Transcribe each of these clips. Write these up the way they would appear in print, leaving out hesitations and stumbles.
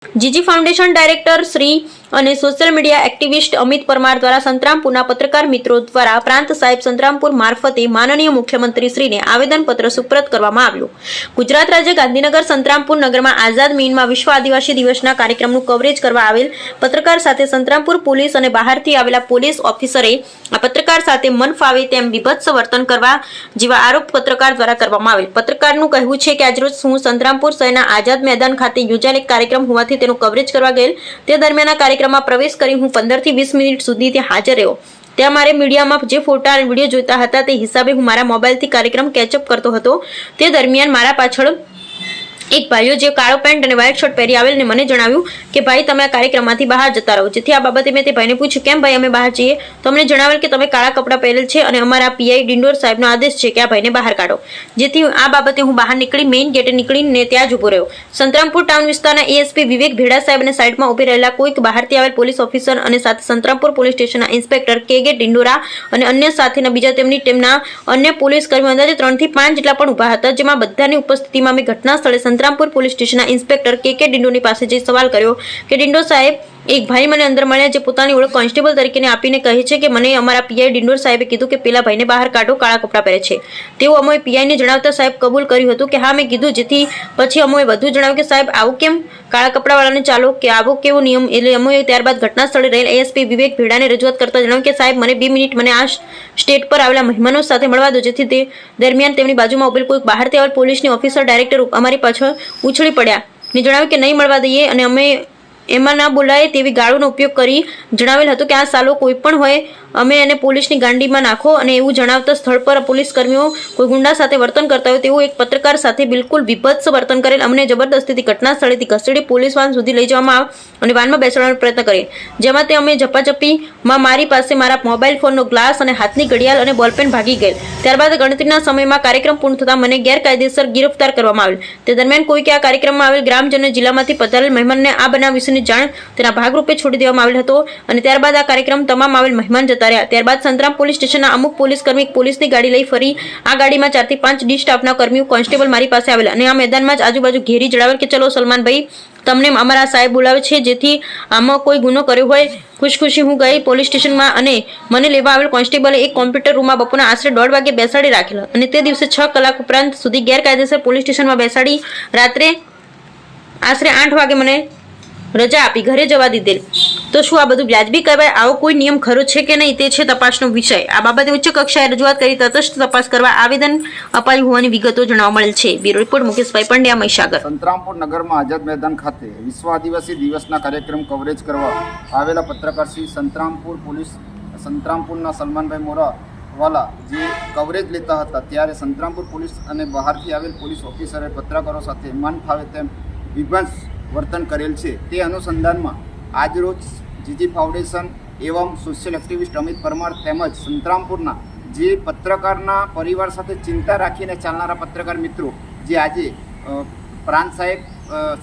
જીજી foundation director Shri અને social media activist Amit Parmar દ્વારા સંતરામપુરના પત્રકાર મિત્રો દ્વારા પ્રાંત સાહેબ સંતરામપુર મારફતે માનનીય મુખ્યમંત્રી શ્રીને આવેદનપત્ર સુપ્રત કરવામાં આવ્યું। ગુજરાત રાજ્ય ગાંધીનગર સંતરામપુર નગરમાં આઝાદ મીનમાં વિશ્વ આદિવાસી દિવસના કાર્યક્રમનું કવરેજ કરવા આવેલ પત્રકાર સાથે સંતરામપુર પોલીસ અને બહારથી આવેલા પોલીસ ઓફિસરે આ પત્રકાર સાથે મન ફાવે તેમ વિભત્સ વર્તન કરવા જેવા આરોપ પત્રકાર દ્વારા કરવામાં આવેલ। પત્રકારનું કહેવું છે કે આજરોજ હું સંતરામપુર શહેરના આઝાદ મેદાન ખાતે યોજાયેલ એક કાર્યક્રમ હોવાથી તેનું કવરેજ કરવા ગયેલ તે દરમિયાન કાર્યક્રમમાં પ્રવેશ કરી હું 15 થી 20 મિનિટ સુધી ત્યાં હાજર રહ્યો। ત્યાં મારે મીડિયામાં જે ફોટા અને વિડીયો જોઈતા હતા તે હિસાબે હું મારા મોબાઈલથી કાર્યક્રમ કેચઅપ કરતો હતો। તે દરમિયાન મારા પાછળ એક ભાઈઓ જે કાળો પેન્ટ અને વ્હાઇટ શર્ટ પહેરી આવેલ ને મને જણાવ્યું કે ભાઈ તમે આ કાર્યક્રમમાંથી બહાર જતા રહો। જેથી આ બાબતે મેં તે ભાઈને પૂછ્યું કેમ ભાઈ અમે બહાર જઈએ, તો અમને જણાવેલ કે તમે કાળા કપડાં પહેરેલ છે અને અમારા પીઆઈ ડિંડોર સાહેબનો આદેશ છે કે આ ભાઈને બહાર કાઢો। જેથી આ બાબતે હું બહાર નીકળી મેઇન ગેટે નીકળીને ત્યાં જ ઊભો રહ્યો। સંતરામપુર ટાઉન વિસ્તારના એએસપી વિવેક ભેડા સાહેબ અને સાઈડમાં ઊભી રહેલા કોઈક બહારથી આવેલ પોલીસ ઓફિસર અને સાથે સંતરામપુર પોલીસ સ્ટેશનના ઇન્સ્પેક્ટર કે ડિંડોરા અને અન્ય સાથેના બીજા ટીમના અન્ય પોલીસ કર્મીઓ અંદાજે 3 થી 5 જેટલા પણ ઊભા હતા। જેમાં બધાની ઉપસ્થિતિમાં અમે ઘટના સ્થળે સંતરામપુર પોલીસ સ્ટેશનના ઇન્સ્પેક્ટર કે ડિંડોની પાસે જઈ સવાલ કર્યો કે ડિંડો સાહેબ એક ભાઈ મને અંદર મળ્યા જે પોતાની ઓળખ કોન્સ્ટેબલ તરીકે આપીને કહે છે કે મને અમારા પીઆઈ ડિંડોર સાહેબે કીધું કે પેલા ભાઈને બહાર કાઢો, કાળા કપડાં પહેરે છે। તેઓ અમોએ પીઆઈને જણાવતા સાહેબ કબૂલ કર્યું હતું કે હા મેં કીધું। જેથી પછી અમોએ વધુ જણાવ્યું કે સાહેબ આવું કેમ, કાળા કપડાવાળાને ચાલો કે આવો કેવો નિયમ। એટલે અમોએ ત્યારબાદ ઘટના સ્થળે રહેલ એએસપી વિવેક ભેડાને રજૂઆત કરતા જણાવ્યું કે સાહેબ મને 2 મિનિટ મને આ સ્ટેટ પર આવેલા મહેમાનો સાથે મળવા દો। જેથી તે દરમિયાન તેમની બાજુમાં ઉભેલ કોઈ બહારથી આવેલ પોલીસની ઓફિસર ડાયરેક્ટર અમારી પાછળ ઉછળી પડ્યા ને જણાવ્યું કે નહીં મળવા દઈએ અને અમે એમાં ના બોલાય તેવી ગાળોનો ઉપયોગ કરી જણાવેલ હતું કે આ સાલો કોઈ પણ હોય અમે એને પોલીસની ગાંડીમાં નાખો અને એવું જણાવતા સ્થળ પર પોલીસ કર્મીઓ કોઈ ગુંડા સાથે વર્તન કરતા હોય તેવું એક પત્રકાર સાથે બિલકુલ વિભત્સ વર્તન કરેલ। અમને જબરદસ્તીથી ઘટના સ્થળેથી ખસેડી પોલીસ વાન સુધી લઈ જવામાં આવ્યા અને વાનમાં બેસાડવાનો પ્રયત્ન કર્યો, જેમાં તે અમે ઝપાઝપીમાં મારી પાસે મારા મોબાઈલ ફોનનો ગ્લાસ અને હાથની ઘડિયાળ અને બોલપેન ભાગી ગયેલ। ત્યારબાદ ગણતરીના સમયમાં કાર્યક્રમ પૂર્ણ થતાં મને ગેરકાયદેસર ગિરફ્તાર કરવામાં આવેલ। તે દરમિયાન કોઈકે આ કાર્યક્રમમાં આવેલ ગ્રામજનો જિલ્લામાંથી પધારેલ મહેમાનને આ બનાવ વિશેની જાણ તેના ભાગરૂપે છોડી દેવામાં આવેલ હતો અને ત્યારબાદ આ કાર્યક્રમ તમામ આવેલ મહેમાન જતા રહ્યા। ત્યારબાદ સંતરામ પોલીસ સ્ટેશનના અમુક પોલીસ કર્મી પોલીસની ગાડી લઈ ફરી આ ગાડીમાં 4 થી 5 ડી સ્ટાફના કર્મીઓ કોન્સ્ટેબલ મારી પાસે આવેલા અને આ મેદાનમાં જ આજુબાજુ ઘેરી જણાવેલ કે ચલો સલમાનભાઈ તમને અમારા સાહેબ બોલાવે છે। જેથી આમાં કોઈ ગુનો કર્યો હોય। ખુશખુશી હું ગઈ પોલીસ સ્ટેશનમાં અને મને લેવા આવેલ કોન્સ્ટેબલે એક કોમ્પ્યુટર રૂમમાં બપોરના આશરે 1:30 વાગે બેસાડી રાખેલા અને તે દિવસે 6 કલાક ઉપરાંત સુધી ગેરકાયદેસર પોલીસ સ્ટેશનમાં બેસાડી રાત્રે આશરે 8 વાગે મને રજા આપી ઘરે જવા દીધેલ। તો શું આ બધું વ્યાજબી કહેવાય? આવો કોઈ નિયમ ખરો છે કે નહીં તે છે તપાસનો વિષય। આ બાબતે ઉચ્ચ કક્ષાએ રજૂઆત કરી તટસ્થ તપાસ કરવા આવેદન અપાયું હોવાની વિગતો જણાવવા મળેલ છે। બ્યુરો રિપોર્ટ મુકેશભાઈ પંડ્યા, મહીસાગર। સંતરામપુર નગરમાં આઝાદ મેદાન ખાતે વિશ્વ આદિવાસી દિવસના કાર્યક્રમ કવરેજ કરવા આવેલા પત્રકાર શ્રી સંતરામપુર પોલીસ સંતરામપુરના સલમાનભાઈ મોરાવાલા જે કવરેજ લેતા હતા ત્યારે સંતરામપુર પોલીસ અને બહારથી આવેલ પોલીસ ઓફિસરે પત્રકારો સાથે મન ફાવે તેમ વિભત્સ વર્તન કરેલ છે। તે અનુસંધાનમાં આજરોજ જીજી ફાઉન્ડેશન એવં સોશિયલ એક્ટિવિસ્ટ અમિત પરમાર તેમજ સંતરામપુરના જે પત્રકારના પરિવાર સાથે ચિંતા રાખીને ચાલનારા પત્રકાર મિત્રો જે આજે પ્રાંત સાહેબ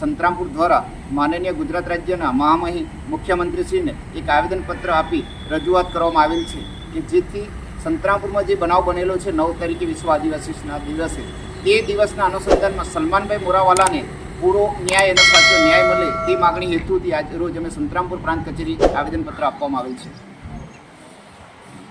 સંતરામપુર દ્વારા માનનીય ગુજરાત રાજ્યના મહામહિમ મુખ્યમંત્રીશ્રીને એક આવેદનપત્ર આપી રજૂઆત કરવામાં આવેલ છે કે જેથી સંતરામપુરમાં જે બનાવ બનેલો છે 9 તારીખે વિશ્વ આદિવાસીના દિવસે તે દિવસના અનુસંધાનમાં સલમાનભાઈ મોરાવાલાને પૂરો ન્યાય અને સાચો ન્યાય મળે તે માગણી હેતુથી આજ રોજ અમે સંતરામપુર પ્રાંત કચેરી આવેદનપત્ર આપવામાં આવેલ છે।